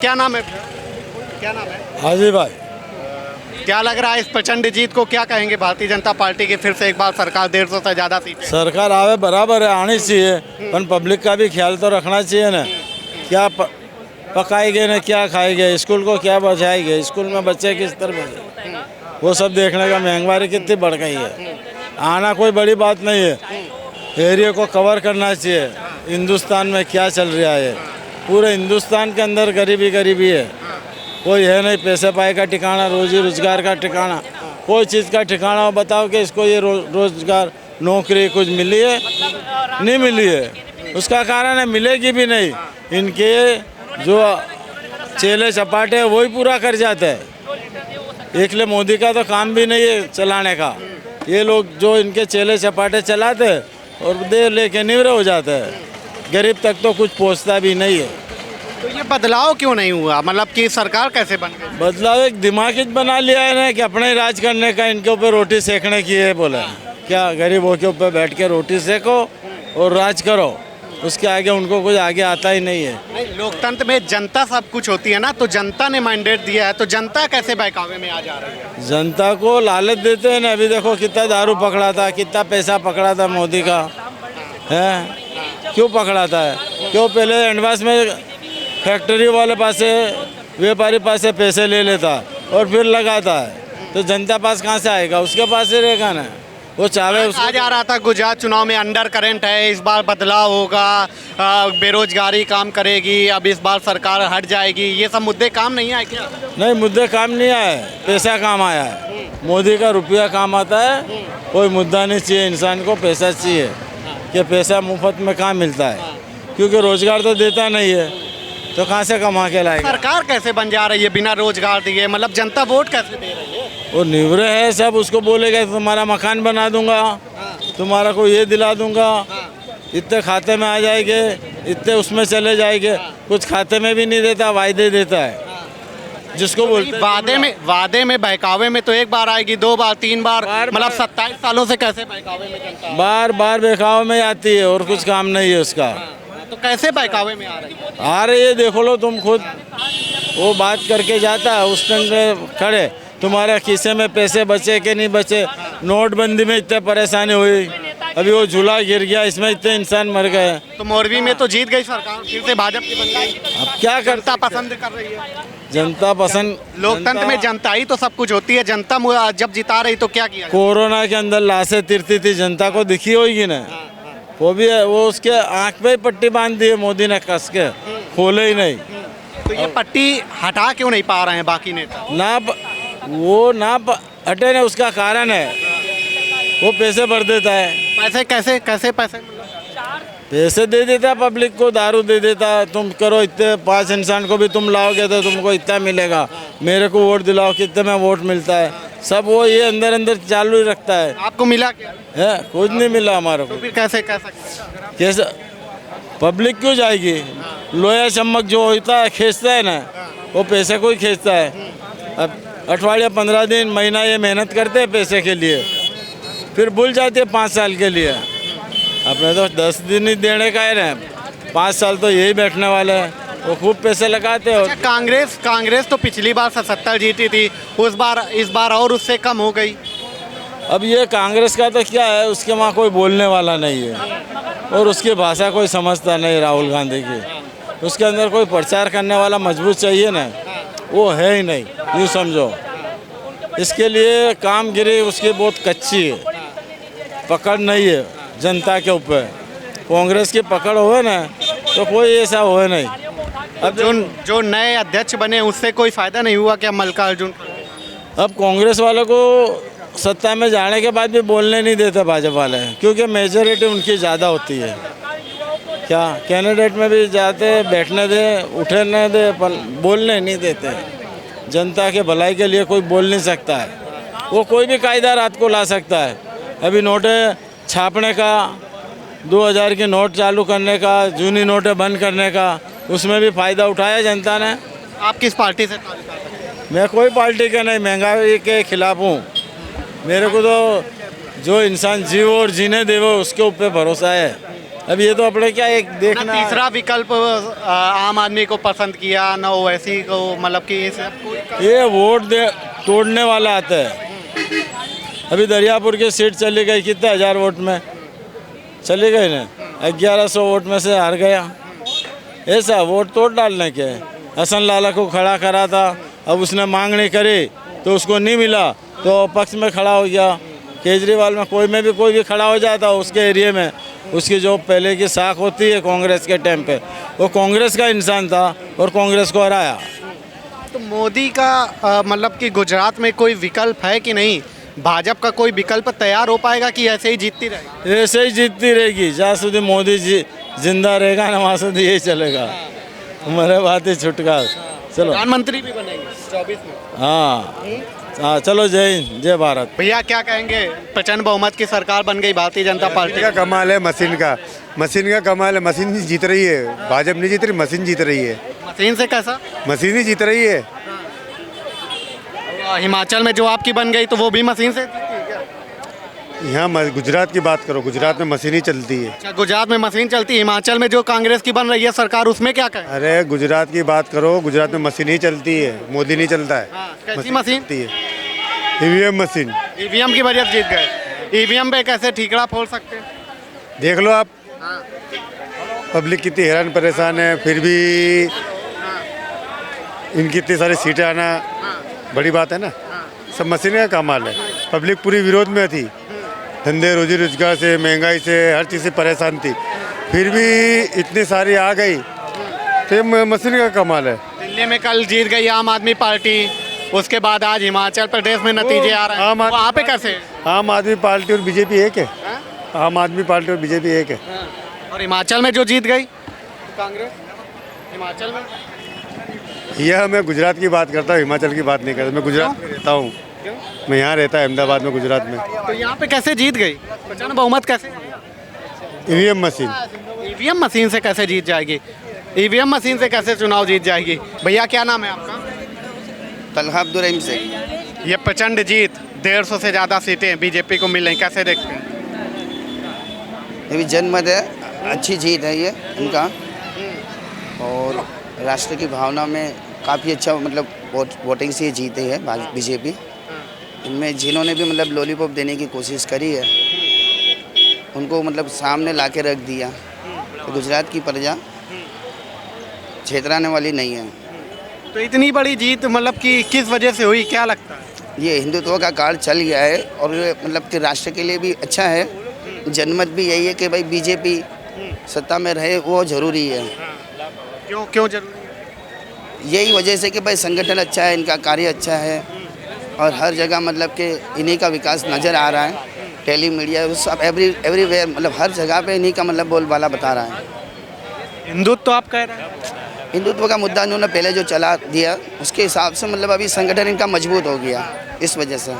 क्या नाम है? क्या नाम है? हाजी भाई, क्या लग रहा है इस प्रचंड जीत को? क्या कहेंगे भारतीय जनता पार्टी की फिर से एक बार सरकार 150 से ज़्यादा सीट? सरकार आवे बराबर है, आनी चाहिए, पर पब्लिक का भी ख्याल तो रखना चाहिए ना। क्या पकाएंगे ना, क्या खाएंगे, स्कूल को क्या बचाएंगे, स्कूल में बच्चे किस तरह बचे, वो सब देखने का। महंगाई कितनी बढ़ गई है, आना कोई बड़ी बात नहीं है। एरिया को कवर करना चाहिए, हिंदुस्तान में क्या चल रहा है। पूरे हिंदुस्तान के अंदर गरीबी गरीबी है, कोई है नहीं पैसे पाए का ठिकाना, रोजी रोजगार का ठिकाना, कोई चीज़ का ठिकाना हो बताओ कि इसको ये रोजगार नौकरी कुछ मिली है? नहीं मिली है। उसका कारण है मिलेगी भी नहीं, इनके जो चेले चपाटे हैं वही पूरा कर जाते हैं। एकले मोदी का तो काम भी नहीं है चलाने का, ये लोग जो इनके चेले चपाटे चलाते हैं और देर लेके निवरे हो जाते हैं, गरीब तक तो कुछ पहुंचता भी नहीं है। तो ये बदलाव क्यों नहीं हुआ? मतलब कि सरकार कैसे बन गई? बदलाव एक दिमाग ही बना लिया है ना कि अपने ही राज करने का, इनके ऊपर रोटी सेकने की है। बोले क्या गरीबों के ऊपर बैठ के रोटी सेको और राज करो, उसके आगे उनको कुछ आगे आता ही नहीं है। नहीं, लोकतंत्र में जनता सब कुछ होती है ना, तो जनता ने मैंडेट दिया है, तो जनता कैसे बहकावे में आ जा रही है? जनता को लालच देते हैं ना। अभी देखो कितना दारू पकड़ा था, कितना पैसा पकड़ा था मोदी का, है क्यों पकड़ा था? क्यों पहले एडवांस में फैक्ट्री वाले पास से, व्यापारी पास से पैसे ले लेता और फिर लगाता है, तो जनता पास कहाँ से आएगा? उसके पास से रहेगा ना। वो चाहे आ जा रहा था गुजरात चुनाव में अंडर करंट है, इस बार बदलाव होगा, बेरोजगारी काम करेगी, अब इस बार सरकार हट जाएगी, ये सब मुद्दे काम नहीं आए क्या? नहीं, मुद्दे काम नहीं आए, पैसा काम आया है। मोदी का रुपया काम आता है, कोई मुद्दा नहीं चाहिए इंसान को, पैसा चाहिए। कि पैसा मुफ्त में कहाँ मिलता है, क्योंकि रोजगार तो देता नहीं है, तो कहाँ से कमा के लाएगा? सरकार कैसे बन जा रही है बिना रोजगार दिए? मतलब जनता वोट कैसे दे रही है? वो निवरे है सब, उसको बोलेगा तुम्हारा मकान बना दूंगा, तुम्हारा को ये दिला दूंगा, इतने खाते में आ जाएंगे, इतने उसमें चले जाएंगे, कुछ खाते में भी नहीं देता, वायदे देता है। जिसको बोलते हैं वादे में बहकावे में तो एक बार आएगी, दो बार, तीन बार, मतलब 27 सालों से कैसे बहकावे में जनता? बार बार बहकावे में आती है और कुछ काम नहीं है उसका। तो कैसे बहकावे में आ रही है? आ रही है, देखो लो तुम खुद। वो बात करके जाता है उस टाइम पे खड़े, तुम्हारे खीसे में पैसे बचे कि नहीं बचे, नोटबंदी में इतने परेशानी हुई, अभी वो झूला गिर गया, इसमें इतने इंसान मर गए। तो मोरबी में तो जीत गई सरकार, फिर से भाजपा की बन गई। अब क्या जनता करता? पसंद कर रही है, जनता पसंद, लोकतंत्र में जनता ही तो सब कुछ होती है। जनता जब जिता रही तो क्या किया? कोरोना के अंदर लाशें तिरती थी, जनता को दिखी होगी ना, वो भी है, वो उसके आंख पे ही पट्टी बांध दी है मोदी ने कस के, खोले ही नहीं। तो ये पट्टी हटा क्यों नहीं पा रहे हैं बाकी नेता? वो हटे ना, उसका कारण है वो पैसे भर देता है। पैसे कैसे कैसे पैसे? पैसे दे देता पब्लिक को, दारू दे देता, तुम करो इतने, 5 इंसान को भी तुम लाओगे तो तुमको इतना मिलेगा, मेरे को वोट दिलाओ, कितने में वोट मिलता है, सब वो ये अंदर अंदर चालू ही रखता है। आपको मिला क्या? है कुछ नहीं मिला हमारे को। तो फिर कैसे कह सकते? कैसे पब्लिक क्यों जाएगी? लोया चम्मक जो होता है खींचता है ना, वो पैसे को ही खींचता है। अब अठवाडिया 15 दिन महीना ये मेहनत करते हैं पैसे के लिए, फिर भूल जाते हैं 5 साल के लिए। अपने तो 10 दिन ही देने का है ना, 5 साल तो यही बैठने वाले हैं, वो खूब पैसे लगाते हैं। अच्छा, कांग्रेस तो पिछली बार 77 जीती थी, इस बार और उससे कम हो गई। अब ये कांग्रेस का तो क्या है, उसके वहाँ कोई बोलने वाला नहीं है और उसकी भाषा कोई समझता नहीं। राहुल गांधी की, उसके अंदर कोई प्रचार करने वाला मजबूत चाहिए ना, वो है ही नहीं, यूँ समझो। इसके लिए कामगिरी उसकी बहुत कच्ची है, पकड़ नहीं है जनता के ऊपर। कांग्रेस की पकड़ हो ना तो कोई ऐसा हो नहीं। अब जो नए अध्यक्ष बने उससे कोई फायदा नहीं हुआ क्या मल्लिकार्जुन? अब कांग्रेस वालों को सत्ता में जाने के बाद भी बोलने नहीं देते भाजपा वाले, क्योंकि मेजॉरिटी उनकी ज़्यादा होती है। क्या कैंडिडेट में भी जाते, बैठने दे, उठने दे, पर बोलने नहीं देते। जनता के भलाई के लिए कोई बोल नहीं सकता है, वो कोई भी कायदा रात को ला सकता है। अभी नोटें छापने का, 2000 की नोट चालू करने का, जूनी नोटें बंद करने का, उसमें भी फ़ायदा उठाया जनता ने। आप किस पार्टी से? मैं कोई पार्टी का नहीं, महंगाई के खिलाफ हूँ। मेरे को तो जो इंसान जीवो और जीने देवो उसके ऊपर भरोसा है, अब ये तो अपने क्या एक ना देखना है। तीसरा विकल्प आम आदमी को पसंद किया, ना ओवैसी को, मतलब कि ये सब कोई ये वोट दे तोड़ने वाला आता है। अभी दरियापुर की सीट चली गई कितने 1000 वोट में चली गई ना, 1100 वोट में से हार गया। ऐसा वोट तोड़ डालने के। हसन लाला को खड़ा करा था, अब उसने मांग नहीं करी तो उसको नहीं मिला तो पक्ष में खड़ा हो गया। केजरीवाल में कोई भी खड़ा हो जाता उसके एरिया में, उसकी जो पहले की साख होती है कांग्रेस के टाइम पे, वो कांग्रेस का इंसान था और कांग्रेस को हराया। तो मोदी का मतलब कि गुजरात में कोई विकल्प है कि नहीं? भाजपा का कोई विकल्प तैयार हो पाएगा कि ऐसे ही जीतती रहेगी? ऐसे ही जीतती रहेगी जहाँ સુધી मोदी जी जिंदा रहेगा ना, वहाँ સુધી यही चलेगा। हमारे बात ही छुटका। चलो प्रधानमंत्री भी बनेंगे 24 में। हाँ, चलो जय हिंद, जय भारत। भैया क्या कहेंगे, प्रचंड बहुमत की सरकार बन गई भारतीय जनता पार्टी का कमाल है, मशीन का कमाल है। मशीन जीत रही है, भाजपा नहीं जीत रही, मशीन जीत रही है। मशीन से कैसा? मशीन ही जीत रही है। हिमाचल में जो आपकी बन गई तो वो भी मशीन से जीती है क्या? यहाँ गुजरात की बात करो, गुजरात में मशीन ही चलती है। अच्छा, गुजरात में मशीन चलती है। हिमाचल में जो कांग्रेस की बन रही है सरकार, उसमें क्या कहें? अरे गुजरात की बात करो, गुजरात में मशीन ही चलती है, मोदी नहीं चलता है। कैसी मशीन? चलती है, ईवीएम मशीन। ईवीएम की वजह से जीत गए। ईवीएम पे कैसे ठीकरा फोड़ सकते हैं? देख लो आप, पब्लिक कितनी हैरान परेशान है, फिर भी इनकी इतनी सारी सीटें आना बड़ी बात है ना। सब मशीन का कमाल है। पब्लिक पूरी विरोध में थी, धंधे रोजी रोजगार से, महंगाई से, हर चीज़ से परेशान थी, फिर भी इतनी सारी आ गई तो ये मशीन का कमाल है। दिल्ली में कल जीत गई आम आदमी पार्टी, उसके बाद आज हिमाचल प्रदेश में नतीजे आ रहे हैं। वहाँ पे कैसे? आम आदमी पार्टी और बीजेपी एक है। आम आदमी पार्टी और बीजेपी एक है। और हिमाचल में जो जीत गई कांग्रेस, हिमाचल में यह मैं गुजरात की बात करता हूँ, हिमाचल की बात नहीं करता। मैं गुजरात में रहता हूँ, मैं यहाँ रहता है अहमदाबाद में, गुजरात में। तो यहाँ पे कैसे जीत गई? प्रचंड बहुमत कैसे? EVM machine. ईवीएम मशीन से कैसे जीत जाएगी? ईवीएम मशीन से कैसे चुनाव जीत जाएगी? भैया क्या नाम है आपका? तलहा अब्दुल रहीम से। ये प्रचंड जीत, 150 से ज़्यादा सीटें बीजेपी को मिल रही, कैसे देखते हैं? ये भी जनमत है, अच्छी जीत है ये इनका, और राष्ट्र की भावना में काफ़ी अच्छा मतलब वोटिंग से जीते है बीजेपी। इनमें जिन्होंने भी मतलब लॉलीपॉप देने की कोशिश करी है, उनको मतलब सामने ला के रख दिया। तो गुजरात की प्रजा छेतराने वाली नहीं है। तो इतनी बड़ी जीत मतलब कि किस वजह से हुई, क्या लगता है? ये हिंदुत्व का काल चल गया है, और ये मतलब कि राष्ट्र के लिए भी अच्छा है। जनमत भी यही है कि भाई बीजेपी सत्ता में रहे, वो ज़रूरी है। क्यों जरूरी है? यही वजह से कि भाई संगठन अच्छा है, इनका कार्य अच्छा है, और हर जगह मतलब कि इन्हीं का विकास नज़र आ रहा है। टेली मीडिया सब एवरीवेयर मतलब हर जगह पे इन्हीं का मतलब बोलबाला बता रहा है। हिंदुत्व तो आप कह रहे हैं? हिंदुत्व का मुद्दा उन्होंने पहले जो चला दिया, उसके हिसाब से मतलब अभी संगठन इनका मजबूत हो गया, इस वजह से।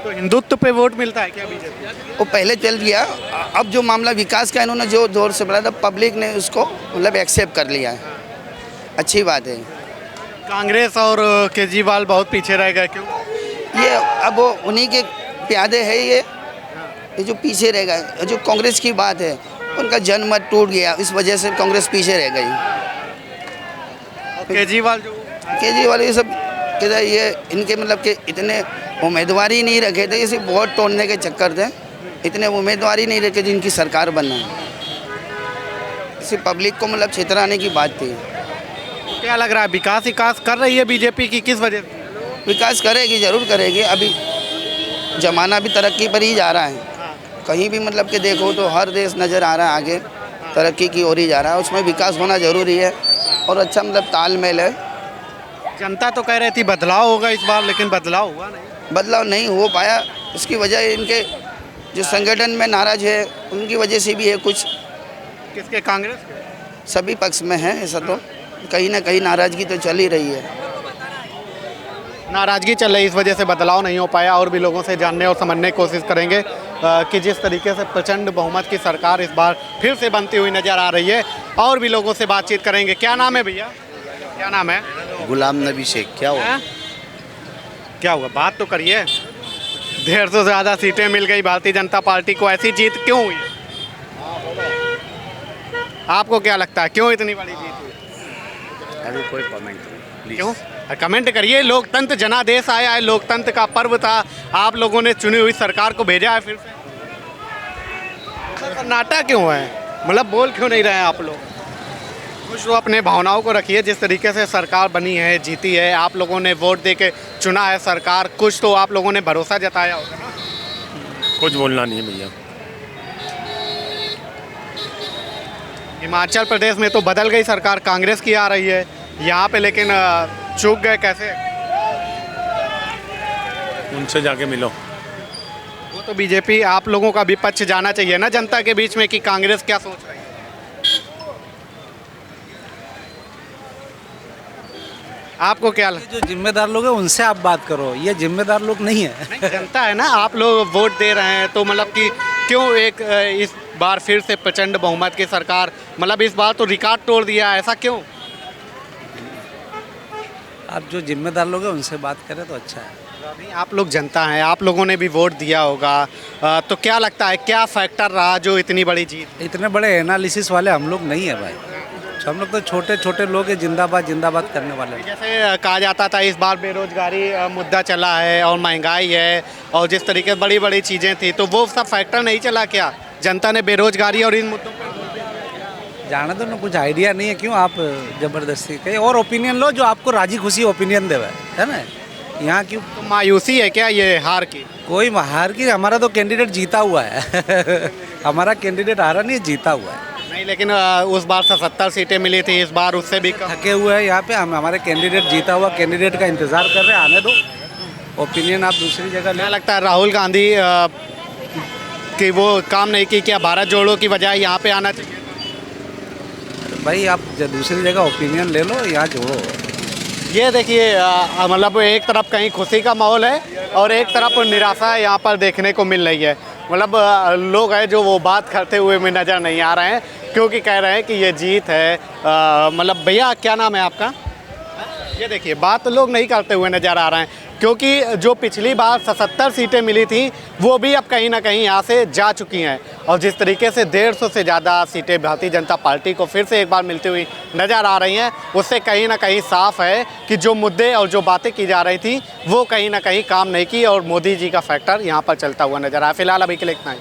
तो हिंदुत्व पे वोट मिलता है क्या बीजेपी? वो पहले चल गया, अब जो मामला विकास का इन्होंने जो जोर से बढ़ाया था, पब्लिक ने उसको मतलब एक्सेप्ट कर लिया है, अच्छी बात है। कांग्रेस और केजरीवाल बहुत पीछे रह गए, क्यों? ये अब वो उन्हीं के प्यादे हैं, ये जो पीछे रह गए। जो कांग्रेस की बात है, उनका जनमत टूट गया, इस वजह से कांग्रेस पीछे रह गई। केजरीवाल ये सब कहता है, ये इनके मतलब कि इतने उम्मीदवार ही नहीं रखे थे, इसी वोट तोड़ने के चक्कर थे, इतने उम्मीदवार ही नहीं रखे जिनकी सरकार बनना है। इसी पब्लिक को मतलब छेतराने की बात थी। क्या लग रहा है, विकास कर रही है बीजेपी की, किस वजह से? विकास करेगी, ज़रूर करेगी। अभी ज़माना भी तरक्की पर ही जा रहा है, कहीं भी मतलब कि देखो तो हर देश नज़र आ रहा है आगे तरक्की की ओर ही जा रहा है। उसमें विकास होना ज़रूरी है, और अच्छा मतलब तालमेल है। जनता तो कह रही थी बदलाव होगा इस बार, लेकिन बदलाव हुआ नहीं। बदलाव नहीं हो पाया, इसकी वजह इनके जो संगठन में नाराज है, उनकी वजह से भी है कुछ। किसके? कांग्रेस के? सभी पक्ष में है ऐसा, तो कहीं ना कहीं नाराज़गी तो चल ही रही है। नाराजगी चल रही, इस वजह से बदलाव नहीं हो पाया। और भी लोगों से जानने और समझने की कोशिश करेंगे कि जिस तरीके से प्रचंड बहुमत की सरकार इस बार फिर से बनती हुई नजर आ रही है। और भी लोगों से बातचीत करेंगे। क्या नाम है भैया, क्या नाम है? गुलाम नबी शेख। क्या हुआ? क्या हुआ, बात तो करिए। 150 से ज़्यादा सीटें मिल गई भारतीय जनता पार्टी को, ऐसी जीत क्यों हुई? आपको क्या लगता है क्यों इतनी बड़ी जीत हुई? अभी कोई कमेंट नहीं क्यों? कमेंट करिए। लोकतंत्र जनादेश आया है, लोकतंत्र का पर्व था, आप लोगों ने चुनी हुई सरकार को भेजा है फिर से। सन्नाटा क्यों है, मतलब बोल क्यों नहीं रहे हैं आप लोग? कुछ तो अपने भावनाओं को रखिए। जिस तरीके से सरकार बनी है, जीती है, आप लोगों ने वोट दे के चुना है सरकार, कुछ तो आप लोगों ने भरोसा जताया होगा ना। कुछ बोलना नहीं है भैया। हिमाचल प्रदेश में तो बदल गई सरकार, कांग्रेस की आ रही है यहाँ पे, लेकिन चूक गए कैसे? उनसे जाके मिलो। वो तो बीजेपी, आप लोगों का भी पक्ष जाना चाहिए ना जनता के बीच में कि कांग्रेस क्या सोच रही है। आपको क्या लगता जो जिम्मेदार लोग हैं उनसे आप बात करो, ये जिम्मेदार लोग नहीं है। है? जनता है ना, आप लोग वोट दे रहे हैं तो मतलब कि क्यों एक इस बार फिर से प्रचंड बहुमत की सरकार, मतलब इस बार तो रिकॉर्ड तोड़ दिया है, ऐसा क्यों? आप जो जिम्मेदार लोग हैं उनसे बात करें तो अच्छा है। नहीं, आप लोग जनता हैं, आप लोगों ने भी वोट दिया होगा, तो क्या लगता है क्या फैक्टर रहा जो इतनी बड़ी जीत? इतने बड़े एनालिसिस वाले हम लोग नहीं है भाई, हम लोग तो छोटे छोटे लोग हैं, जिंदाबाद जिंदाबाद करने वाले। जैसे कहा जाता था इस बार बेरोजगारी मुद्दा चला है और महंगाई है और जिस तरीके से बड़ी बड़ी चीज़ें थी, तो वो सब फैक्टर नहीं चला क्या? जनता ने बेरोजगारी और इन मुद्दों पर जाना तो ना, कुछ आइडिया नहीं है, क्यों आप जबरदस्ती कहीं और ओपिनियन लो जो आपको राजी खुशी ओपिनियन देवे, है ना? यहाँ क्यों तो मायूसी है क्या ये हार की? कोई हार की, हमारा तो कैंडिडेट जीता हुआ है। हमारा कैंडिडेट हारा नहीं, जीता हुआ है। नहीं, लेकिन उस बार 77 सीटें मिली थी, इस बार उससे भी कम। थके हुए हैं यहाँ पे, हम हमारे कैंडिडेट जीता हुआ कैंडिडेट का इंतज़ार कर रहे हैं, आने दो। ओपिनियन आप दूसरी जगह क्या ले। लगता है राहुल गांधी कि वो काम नहीं की, क्या भारत जोड़ो की बजाय यहाँ पे आना चाहिए? भाई आप दूसरी जगह ओपिनियन ले लो, यहाँ जोड़ो। ये देखिए मतलब एक तरफ कहीं खुशी का माहौल है और एक तरफ निराशा यहाँ पर देखने को मिल रही है। मतलब लोग हैं जो वो बात करते हुए में नज़र नहीं आ रहे हैं क्योंकि कह रहे हैं कि ये जीत है। मतलब भैया क्या नाम है आपका? ये देखिए बात लोग नहीं करते हुए नज़र आ रहे हैं क्योंकि जो पिछली बार 77 सीटें मिली थी वो भी अब कहीं ना कहीं यहाँ से जा चुकी हैं और जिस तरीके से 150 से ज़्यादा सीटें भारतीय जनता पार्टी को फिर से एक बार मिलती हुई नज़र आ रही हैं, उससे कहीं ना कहीं साफ है कि जो मुद्दे और जो बातें की जा रही थी वो कहीं ना कहीं काम नहीं की और मोदी जी का फैक्टर यहाँ पर चलता हुआ नज़र आया। फिलहाल अभी के लिए इतना ही।